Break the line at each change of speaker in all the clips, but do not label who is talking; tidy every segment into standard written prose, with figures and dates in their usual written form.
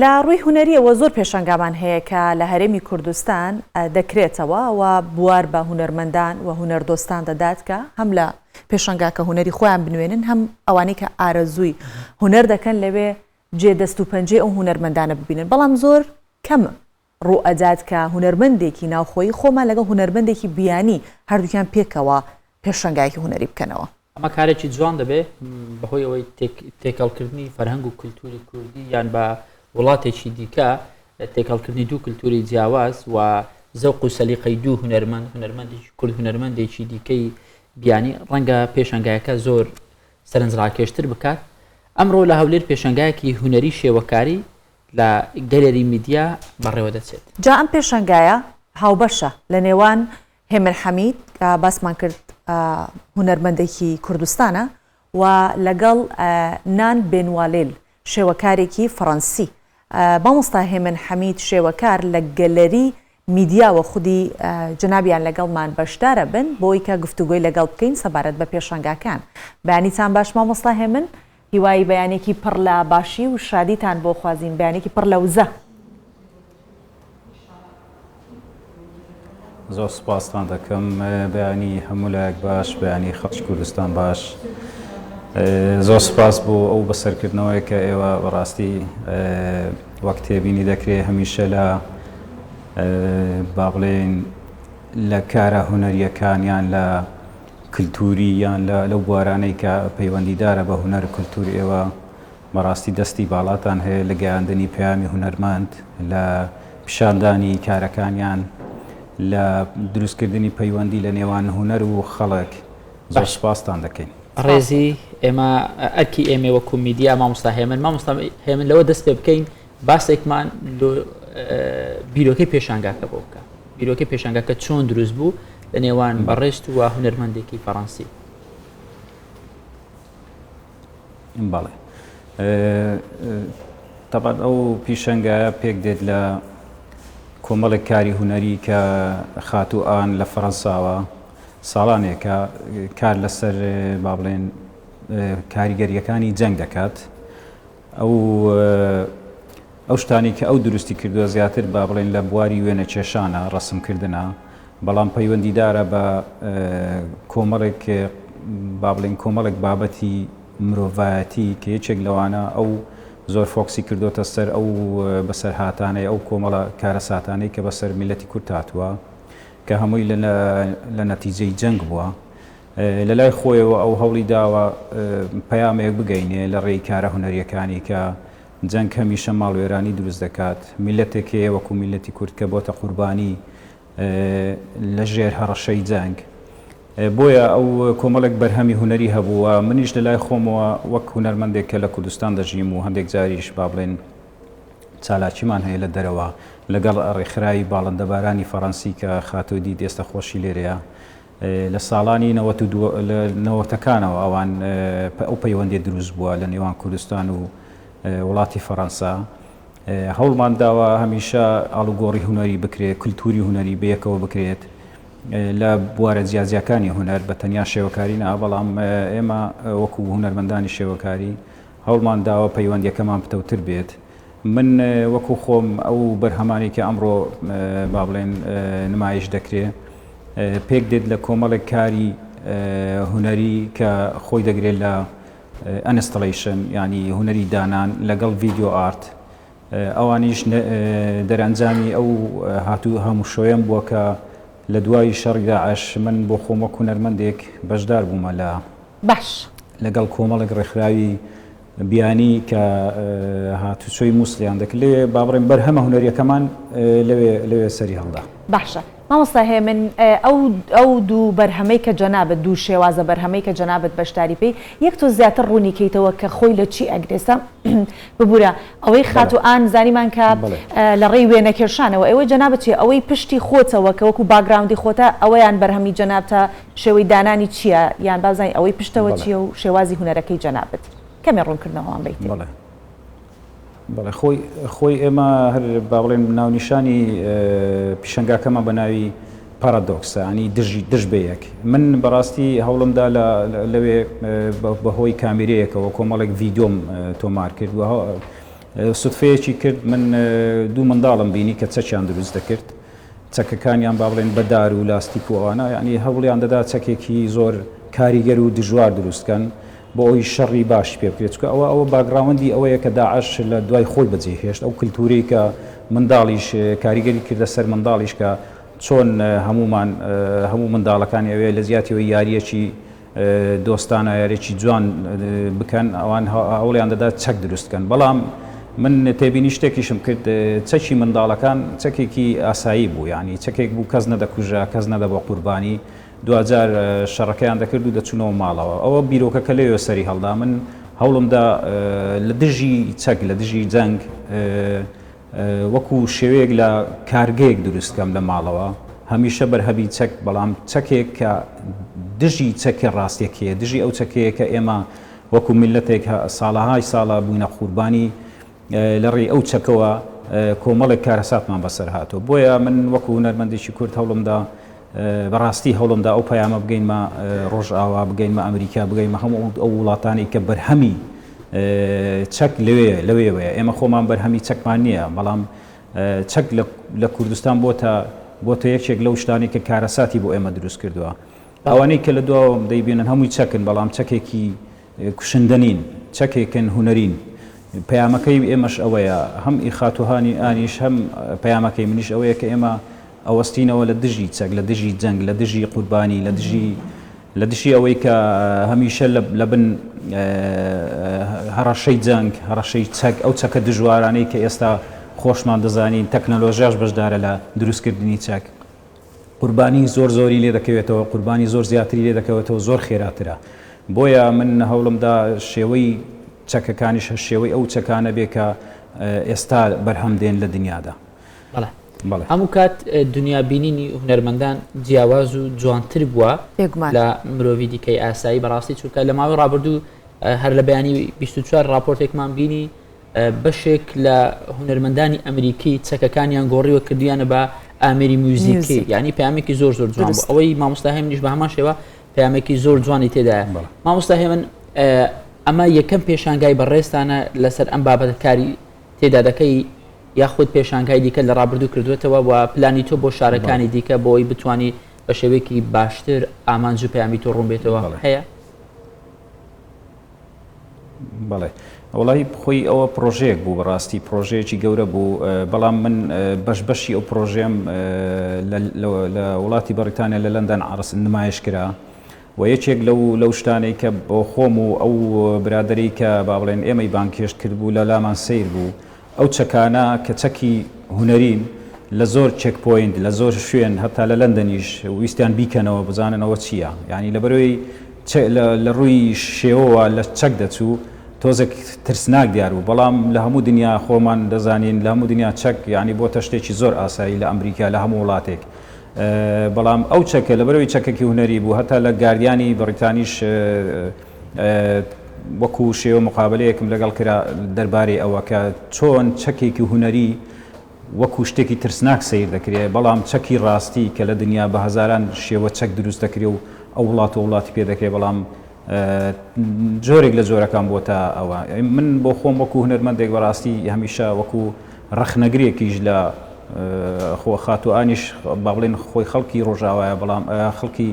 لە ڕووی هونەریەوە زۆر پێشەنگامان هەیە کە لە هەرێمی کوردستان دەکرێتەوە و بوار بە هونەرمەندان و هونەردۆستان دەدات کە هەم لە پێشەنگاکە هونەری خۆیان بنوێنن هەم ئەوانەی کە ئارەزووی هونەر دەکەن لەوێ جێ دەست و پەنجەی ئەو هونەرمەندانە ببینن. بەڵام زۆر کەم ڕوو ئەدات کە هونەرمەندێکی ناوخۆیی خۆمان لەگەڵ هونەرمەندێکی بیانی هەردووکیان پێکەوە پێشەنگایەکی هونەری بکەنەوە.
ئەمە کارێکی جوان دەبێت بەهۆی ئەوەی تێکەڵکردنی فەرهەنگ و کولتوری کوردی یان بە وڵاتێکی دیکە تێکەڵکردنی دوو کولتوری جیاواز و زەوق و سەلیقەی دوو هونەرمەندێکی کورد هونەرمەندێکی دیکەی بیانی ڕەنگە پێشەنگایەکە زۆر سەرنجڕاکێشتر بکات. ئەمڕۆ لە هەولێر پێشەنگایەکی هونەری شێوەکاری لە گەلێری میدیا بەڕێوە دەچێت.
جا ئەم پێشەنگایە هاوبەشە لە نێوان هێمن حەمید کە باسمان کرد هونەرمەندێکی کوردستانە و لەگەڵ نان بێنوالێل شێوەکارێکی فەڕەنسی. مامۆستا هێمن حەمید شێوەکار لە گەلەری میدیاوە خودی جنابیان لەگەڵمان بەشدارە بن بۆی کە گفتوگۆی لەگەڵ بکەین سەبارەت بە پێشەنگاکان. بەیانیتان باش مامۆستا هێمن؟ هیوای بەیانێکی پڕ لە باشی و شادیتان بۆ خوازین، بەیانێکی پڕ لە وزە.
زۆر سوپاستان دەکەم، بەیانی هەموو لایەک باش، بەیانی خەڵکی کوردستان باش. زۆر سوپاس بۆ ئەو بەسەرکردنەوەی کە ئێوە بەڕاستی وەک تێبینی دەکرێت هەمیشە لە با بڵێن لە کارە هونەریەکان یان لە کللتوری یان لەو بوارانەی کە پەیوەندیدارە بە هونەر کللتوری ئێوە بەڕاستی دەستی باڵاتان هەیە لە گەیاندنی پەیامی هونەرمەند، لە پیشاندانی کارەکانیان، لە دروستکردنی پەیوەندی لە نێوان هونەر و خەڵک. زۆر سوپاستان دەکەین.
ڕێزی ئێمە ئەرکی ئێمە وەکو میدیا مامۆستا هێمن لەوە دەست پێ بکەین باسێکمان بیرۆکەی پێشانگاکە بۆ بکە. بیرۆکەی پێشانگاکە چۆن دروست بوو لە نێوان بەڕێست و هونەرمەندێکی فەڕەنسی.
بەڵێ تەبەن ئەو پیشەنگایە پێک دێت لە کۆمەڵێک کاری هونەری کە خاتوئان لە فەڕەنساوە ساڵانێکە کار لەسەر با بڵێن کاریگەریەکانی جەنگ دەکات. ئەو شتانی کە ئەو دروستی کردووە زیاتر با بڵێن لە بواری وێنە کێشانە ڕەسمکردنە، بەڵام پەیوەندیدارە بە کۆمەڵێک با بڵێن کۆمەڵێک بابەتی مرۆڤایەتی کە یەکێک لەوانە ئەو زۆر فۆکسی کردوتە سەر ئەو بەسەر هاتانەی ئەو کۆمەڵە کارە ساتانەی کە بەسەر میلەتی کورد هاتووە کە هەمووی لە نەتیجەی جەنگ بووە. لە لای خۆیەوە ئەو هەوڵی داوە پەیامێک بگەینێ لە ڕێی کارە هونەریەکانی کە جەنگ هەمیشە ماڵوێرانی دروست دەکات. میلەتێک هەیە وەکو میلەتی کورد کە بۆتە قوربانی لە ژێر هەڕەشەی جەنگ. بۆیە ئەو کۆمەڵێک بەرهەمی هونەری هەبووە. منیش لە لای خۆمەوە وەک هونەرمەندێک کە لە کوردستان دەژیم و هەندێک جاریش با بڵێن چالاکیمان هەیە لە دەرەوە لەگەڵ ڕێکخراوی باڵندەبارانی فەڕەنسی کە خاتۆدی دێستە خۆشی لێرەیە لە ساڵانی 90ەکانەوە ئەوان ئەو پەیوەندی دروست بووە لە نێوان کوردستان و وڵاتی فەڕەنسا. هەوڵمان داوە هەمیشە ئاڵوگۆڕی هونەری بکرێت، کولتوری هونەری بەیەکەوە بکرێت لە بوارە جیازیەکانی هونەر بە تەنیا شێوەکاری نا، بەڵام ئێمە وەکو هونەرمەندانی شێوەکاری هەوڵمان داوە پەیوەندیەکەمان پتەوتر بێت. من وەکو خۆم ئەو بەرهەمانی کە ئەمڕۆ با بڵێن نمایش دەکرێت پێک دێت لە کۆمەڵێک کاری هونەری کە خۆی دەگرێت لە ئەنستەڵیشن ینی هونەری دانان لەگەڵ ڤیدیۆ ئارت. ئەوانیش دەرەنجامی ئەو هاتوو هەمووشۆیەم بووە کە لە دوای شەڕی داعش من بۆ خۆم وەک هونەرمەندێک بەشدار بوومە لە
باش
لەگەڵ کۆمەڵێک ڕێکخراوی بیانی کە هاتوچۆی مووسڵیان دەکرد لێ با بڵێن بەرهەمە هونەریەکەمان لەوێ سەری هەڵدا.
باشە مامۆستا هێمن، ئەو دوو بەرهەمەی کە جەنابەت دوو شێوازە بەرهەمەی کە جەنابەت بەشداری پێی یەک تۆ زیاتر ڕوونی کەیتەوە کە خۆی لە چی ئەگرێسە ببوورە ئەوەی خاتوئان زانیمان کە لە ڕێی وێنە کێشانەوە ئێوە جەنابەت ئەوەی پشتی خۆتەوە کە وەکو باگراوندی خۆتە ئەوەیان بەرهەمی جەنابتە شێوەی دانانی چییە یان بازای ئەوەی پشتەوە چییە و شێوازی هونەرەکەی جەنابەت کەمێ ڕوونکردنەوەوان بیت.
بەڵێ خۆی ئێمە هەر با بڵێن ناونیشانی پیشەنگاکەمان بە ناوی پارادۆکسە، ینی دژ بەیەک. من بەڕاستی هەوڵمدا لەوێ بەهۆی کامێرەیەکەوە کۆمەڵێک ڤیدۆم تۆمار کرد سوتفەیەکی کرد من دوو منداڵم بینی کە چەکیان دروست دەکرد چەکەکانیان با بڵێن بەدار و لاستیک و ئەوانە یعنی هەوڵیان دەدا چەکێکی زۆر کاریگەر و دژوار دروستکەن بۆ ئەوی شەڕی باش پێ بکرێت چکە ئەوە باگراوەندی ئەوەیە کە داعش لە دوای خۆی بەجێهێشت ئەو کللتوری کە منداڵیش کاریگەری کردە سەر منداڵیش کە چۆن هەموو منداڵەکانی ئەوێ لە زیاتیەوە یاریەکی دۆستانە یارێکی جوان بکەن ئەوان هەوڵیان دەدا چەک دروستکەن بەڵام من تێبینی شتێکیشم کرد چەکی منداڵەکان چەکێکی ئاسایی بوو ینی چەکێک بوو کەس نەدەکوژە کەس نەدە بۆ قوربانی دوجار شەڕەکەیان دەکرد و دەچونەوە ماڵەوە ئەوە بیرۆکەکە لێوە سەری هەڵدا من هەوڵمدا لە دژی چەک لە دژی جەنگ وەکو شێوەیەک لە کارگەیەک دروستکەم لە ماڵەوە هەمیشە بەرهەبی چەک بەڵام چەکێک کە دژی چەکی ڕاستێکەیە دژی ئەو چەکەیە کە ئێمە وەکو میلەتێک ساڵەهای ساڵە بووینە قوربانی لە ڕێی ئەو چەکەوە کۆمەڵێک کارەساتمان بەسەر هاتووە بۆیە من وەکو هونەرمەندێکی کورد هەوڵمدا بەڕاستی هەوڵمدا ئەو پەیامە بگەینمە ڕۆژئاوا بگەینمە ئەمریکا بگەینمە هەموو ئەو وڵاتانی کە بەرهەمی چەک لەوێوەیە ئێمە خۆمان بەرهەمی چەکمان نییە بەڵام چەک لە کوردستان بۆتە یەکێک لەو شتانی کە کارەساتی بۆ ئێمە دروست کردووە ئەوانەی کە لە دواوە دەیبێنن هەمووی چەکن بەڵام چەکێکی کوشندەنین چەکێکن هونەرین پەیامەکەی ئێمەش ئەوەیە هەم ئیخاتوهانی ئانیش هەم پەیامەکەی منیش ئەوەیە کە ئێمە ئەوەستینەوە لە دژی چەک لە دژی جەنگ لە دژی قوربانی لە دژی ئەوەی کە هەمیشە لە بن هەڕەشەی جەنگ هەڕەشەی چەک ئەو چەکە دژوارانەی کە ئێستا خۆشمان دەزانین تەکنەلۆژیاش بەشدارە لە دروستکردنی چەک قوربانی زۆری لێ دەکەوێتەوە قوربانی زۆر زیاتری لێ دەکەوێتەوە زۆر خێراترە بۆیە من هەوڵمدا شێوەی چەکەکانیش شێوەی ئەو چەکانە بێ کە ئێستا بەرهەم دێن لە دنیادا
هەموو کات دنیابینینی هونەرمەندان جیاواز و جوانتر بووە لە مرۆڤی دیکەی ئاسایی بەڕاستی چونکە لە ماوەی ڕابردوو هەر لە بەیانی 24 راپۆرتێکمان بینی بەشێک لە هونەرمەندانی ئەمریکی چەکەکانیان گۆڕیوە کردویانە بە ئامێری موزیکی یعنی پامێکی زۆر جوان بوو ئەوەی مامۆستاهێ منیش بە هەمان شێوە پامێکی زۆر جوانی تێدایە مامۆستاهێ من ئەمە یەکەم پێشانگای بەڕێستانە لەسەر ئەم بابەتکاری تێدا دەکەی یاخود پێشانگای دیکە لە ڕابردوو کردوێتەوە و پلانی تۆ بۆ شارەکانی دیکە بۆی بتوانانی بە شێوەیەکی باشتر ئامانج و پەیامی تۆ ڕوون بێتەوە هەیە؟
بەڵێ وڵی خۆی ئەوە پرۆژەیەک بوو بەڕاستی پرۆژەیەکی گەورە بوو بەڵام من بەشبەشی ئەو پرۆژێم لە وڵاتی بەریتانیا لە لەندەن عرس نمایش کرا و یەکێک لەو شتانەی کە بۆ خۆم و ئەو برادری کە با بڵێن ئێمەی بانکێشت کرد بوو لە لامان سیر بوو ئەو چەکانە کە چەکی هونەرین لە زۆر چێک پۆینت لە زۆر شوێن هەتا لە لەندەنیش ویستیان بیکەنەوە بزاننەوە چییە یعنی لە بەرەوەی لە ڕووی شێوەوە لە چەک دەچوو تۆزێک ترسناک دیار بوو بەڵام لە هەموو دنیا خۆمان دەزانین لە هەموو دنیا چەک یعنی بۆتە شتێکی زۆر ئاسایی لە ئەمریکا لە هەموو وڵاتێک بەڵام ئەو چەکە لە بەرەوەی چەکێکی هونەری بوو هەتا لە گاردیانی بەریتانیش وەکو شێوە مقابلەیەکم لەگەڵ کرا دەربارەی ئەوە کە چۆن چەکێکی هونەری وەکو شتێکی ترسناک سیر دەکرێت بەڵام چەکی ڕاستی کە لە دنیا بە هەزاران شێوە چەک دروست دەکرێت و ئەو وڵاتی پێ دەکرێت بەڵام جۆرێک لە جۆرەکان بۆتە ئەوە من بۆ خۆم وەکو هونەرمەندێک بەڕاستی هەمیشە وەکو ڕەخنەگرێکیش لە خۆ خاتوانیش با بڵێن خۆی خەڵکی ڕۆژاوایە بەڵام خەڵکی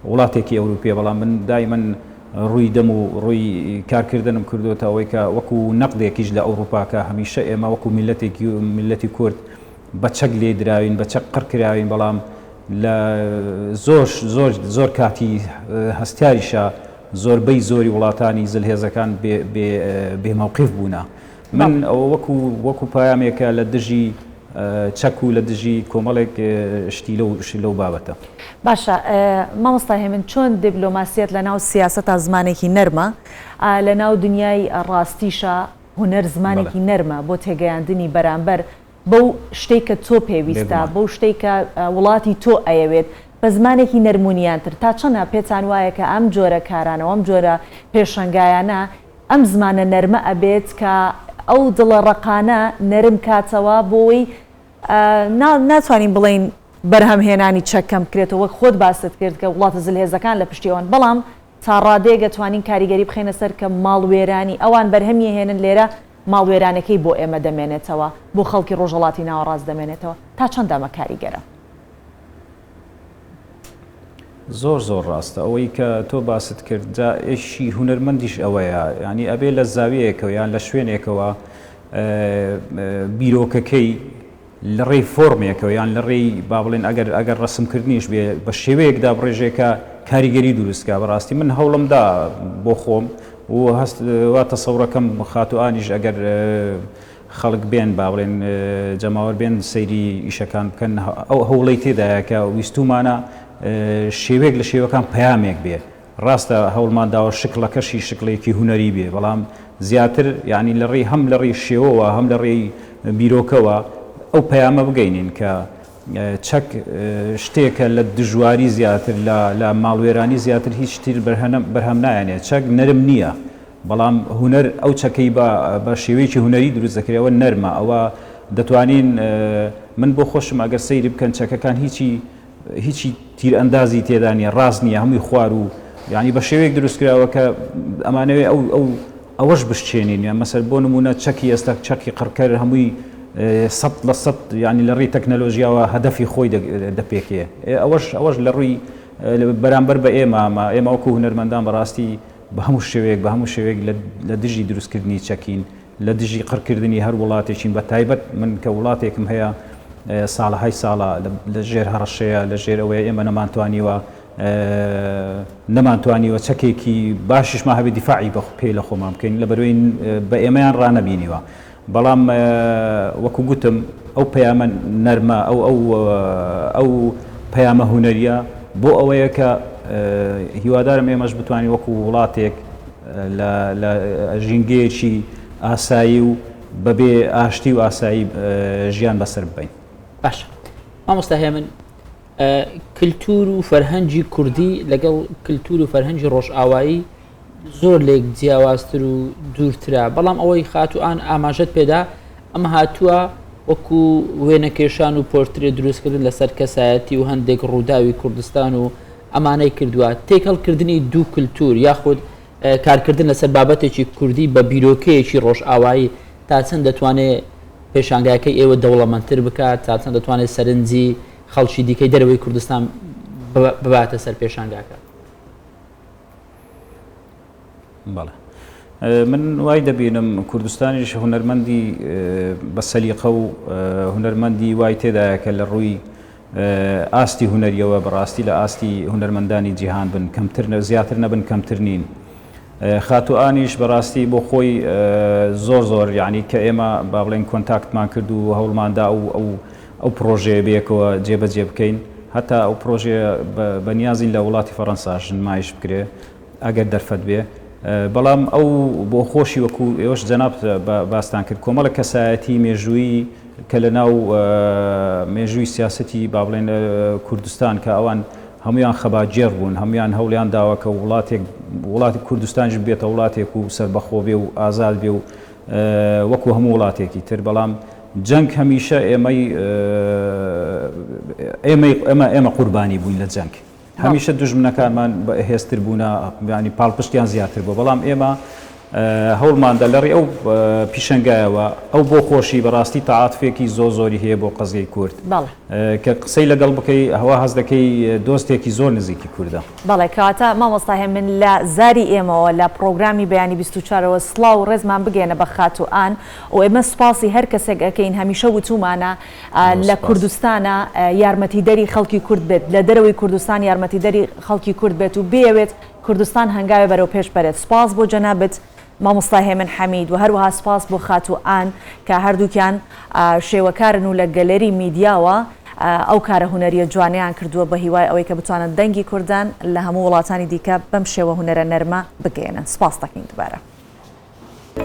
وڵاتێکی ئەوروپیە بەڵام من دایمەن ڕووی دەم و ڕووی کارکردنم کردوتە ئەوەی کە وەکو نەقدێکیش لە ئەوروپاکە هەمیشە ئێمە وەکو میلەتی کورد بە چەک لێ دراوین بە چەک قڕکراوین بەڵام لە زۆر کاتی هەستیاریشە زۆربەی زۆری وڵاتانی زلهێزەکان بێمەوقیف بوونە من وەکو پایامێکە لە دژی چەک و لە دژی کۆمەڵێک شتی لەو بابەتە
باشە مامۆستای من چۆن دیبلۆماسیەت لە ناو سیاسەتا زمانێکی نەرمە لە ناو دنیای ڕاستیشە هونەر زمانێکی نەرمە بۆ تێگەیاندنی بەرامبەر بەو شتێک کە تۆ پێویستە بەو شتێک کە وڵاتی تۆ ئەیەوێت بە زمانێکی نەرمونیانتر تا چەنە پێتان وایە کە ئەم جۆرە کارانەوە ئەم جۆرە پێشەنگایانە ئەم زمانە نەرمە ئەبێت کە ئەو دڵە ڕقانە نەرم کاتەوە بۆی ناتوانین بڵین بەرهەمهێنانی چەکەم بکرێتەوە وەک خۆت باست کرد کە وڵاتە زلهێزەکان لە پشتیەوەن بەڵام تا ڕادێک دەتوانین کاریگەری بخێنە سەر کە ماڵ وێرانی ئەوان بەرهەمی هێنن لێرە ماڵوێرانەکەی بۆ ئێمە دەمێنێتەوە بۆ خەڵکی ڕۆژهەڵاتی ناوەڕاست دەمێنێتەوە تا چەند ئەمە کاریگەرە؟
زۆر ڕاستە ئەوەی کە تۆ باست کرد جا ئێشی هونەرمەندیش ئەوەیە ینی ئەبێ لە زاویەکەوە یان لە شوێنێکەوە بیرۆکەکەی لە ڕێی فۆرمێکەوە یان لە ڕێی با بڵێن ئەگەر ڕسمکردنیش بێ بە شێوەیەکدا بڕێژێکە کاریگەری دروستکە بەڕاستی من هەوڵمدا بۆ خۆم و هەست وا تەسەوڕەکەم خاتوانیش ئەگەر خەڵک بێن با بڵێن جەماوەر بێن سەیری ئیشەکان بکەن ئەو هەوڵەی تێدایەکە ویستومانە شێوەیەک لە شێوەکان پەیامێک بێ ڕاستە هەوڵمان داوە شکلەکەشی شکلێکی هونەری بێ بەڵام زیاتر یعنی لە ڕێی هەم لە ڕێی شێوەوە هەم لە ڕێی بیرۆکەوە ئەو پەیامە بگەینین کە چەک شتێکە لە دژواری زیاتر لە ماڵوێرانی زیاتر هیچ تیر بەرهەم نایەنێت چەک نەرم نییە بەڵام هونەر ئەو چەکەی بە شێوەیەکی هونەری دروست دەکرێەوە نەرمە ئەوە دەتوانین من بۆ خۆشم ئەگەر سەیری بکەن چەکەکان هیچی تیرئەندازی تێدا نیە ڕاست نییە هەمووی خوار و یعنی بە شێوەیەک دروستکراوە کە ئەمانەوێ ئەوەش بشتێنین یان مەسەر بۆ نمونە چەکی ئێستا چەکی قڕکەر هەمووی 100% ینی لە ڕێی تەکنەلۆژیاوە هەدەفی خۆی دەپێکێ ئەوەش لە ڕووی بەرامبەر بە ئێمە وەکو هونەرمەندان بەڕاستی بە هەموو شێوەیەک لە دژی دروستکردنی چەکین لە دژی قڕکردنی هەر وڵاتێکین بە تایبەت من کە وڵاتێکم هەیە ساڵەهای ساڵە لە ژێر هەڕەشەیە لە ژێرەوەی ئێمە نەمانتوانیوە چەکێکی باشیشمان هەبێت دیفاعی بە پێی لە خۆمان بکەین لە بەروێن بە ئێمەیان ڕانەبینیوە بەڵام وەکو گوتم ئەو پەیامە نەرمە ئەو پەیامە هونەریە بۆ ئەوەیە کە هیوادارم ئێمەش بتوانین وەکو وڵاتێک لە ژینگەیەکی ئاسایی و بەبێ ئاشتی و ئاسایی ژیان بەسەر ببین.
باش مامۆستا هێمن کللتور و فەرهەنگی کوردی لەگەڵ کللتور و فەرهەنگی ڕۆژئاوایی زۆر لێک جیاوازتر و دوورترە بەڵام ئەوەی خاتوان ئاماژەت پێدا ئەمە هاتووە وەکو وێنەکێشان و پۆرترێ دروستکردن لەسەر کەسایەتی و هەندێک ڕووداوی کوردستان و ئەمانەی کردووە تێکەڵکردنی دوو کللتور یاخود کارکردن لەسەر بابەتێکی کوردی بە بیرۆکەیەکی ڕۆژئاوایی تا چەند دەتوانێت پێشانگایەکەی ئێوە دەوڵەمەندتر بکات تا چەند دەتوانێت سەرنجی خەڵکی دیکەی دەرەوەی کوردستان بباتە سەر پێشانگاکە.
بەڵێ من وای دەبینم کوردستانیش هونەرمەندی بە سەلیقە و هونەرمەندی وای تێدایەکە لە ڕووی ئاستی هونەریەوە بەڕاستی لە ئاستی هونەرمەندانی جیهان بن کەمتر زیاتر نەبن کەمتر نین خاتوانیش بەڕاستی بۆ خۆی زۆر یعنی کە ئێمە با بڵێن کۆنتاکتمان کرد و هەوڵماندا ئەو پرۆژێ بێکەوە جێبەجێ بکەین هەتا ئەو پرۆژێ بەنیازین لە وڵاتی فەڕەنساش نمایش بکرێ ئەگەر دەرفەت بێ بەڵام ئەو بۆ خۆشی وەکو ئێوەش جەناب باستان کرد کۆمەڵە کەسایەتی مێژووی کە لە ناو مێژووی سیاسەتی با بڵێن کوردستان کە ئەوان هەمویان خەباجێر بوون هەمویان هەوڵیان داوە کە وڵاتی کوردستانش بێتە وڵاتێک و سەربەخۆ بێ و ئازاد بێ و وەکو هەموو وڵاتێکی تر بەڵام جەنگ هەمیشە ئێمە قوربانی بووین لە جەنگ هەمیشە دوژمنەکانمان هێزتر بوونە ینی پاڵپشتیان زیاتر بوو بەڵام ئێمە هەوڵماندا لەڕێ ئەو پیشەنگایەوە ئەو بۆ خۆشی بەڕاستی تەعاتفێکی زۆری هەیە بۆ قەزیەی کورد کە قسەی لەگەڵ بکەی هەوا هەز دەکەی دۆستێکی زۆر نزیکی کووردە.
بەڵێ کەواتە مامۆستا هێمن لە زاری ئێمەوە لە پرۆگرامی بەیانی 24ەوە سڵاو و ڕێزمان بگێنە بە خاتوان و ئێمە سوپاسی هەر کەسێک ئەەکەین هەمیشە وتومانە لە کوردستانە یارمەتیدەری خەڵکی کورد بێت لە دەرەوەی کوردستان یارمەتیدەری خەڵکی کورد بێت و بێوێت کوردستان هەنگاوی بەرەو پێش بەرێت. سپاس بۆ جەنابەت مامۆستا هێمن حەمید و هەروەها سپاس بۆ خاتوان کە هەردووکیان شێوەکارن و لە گەلەری میدیاوە ئەو کارە هونەریە جوانیان کردووە بە هیوای ئەوەی کە بتوانن دەنگی کوردان لە هەموو وڵاتانی دیکە بەم شێوە هونەرە نەرمە بگەێنن. سپاس دەکەین دووبارە.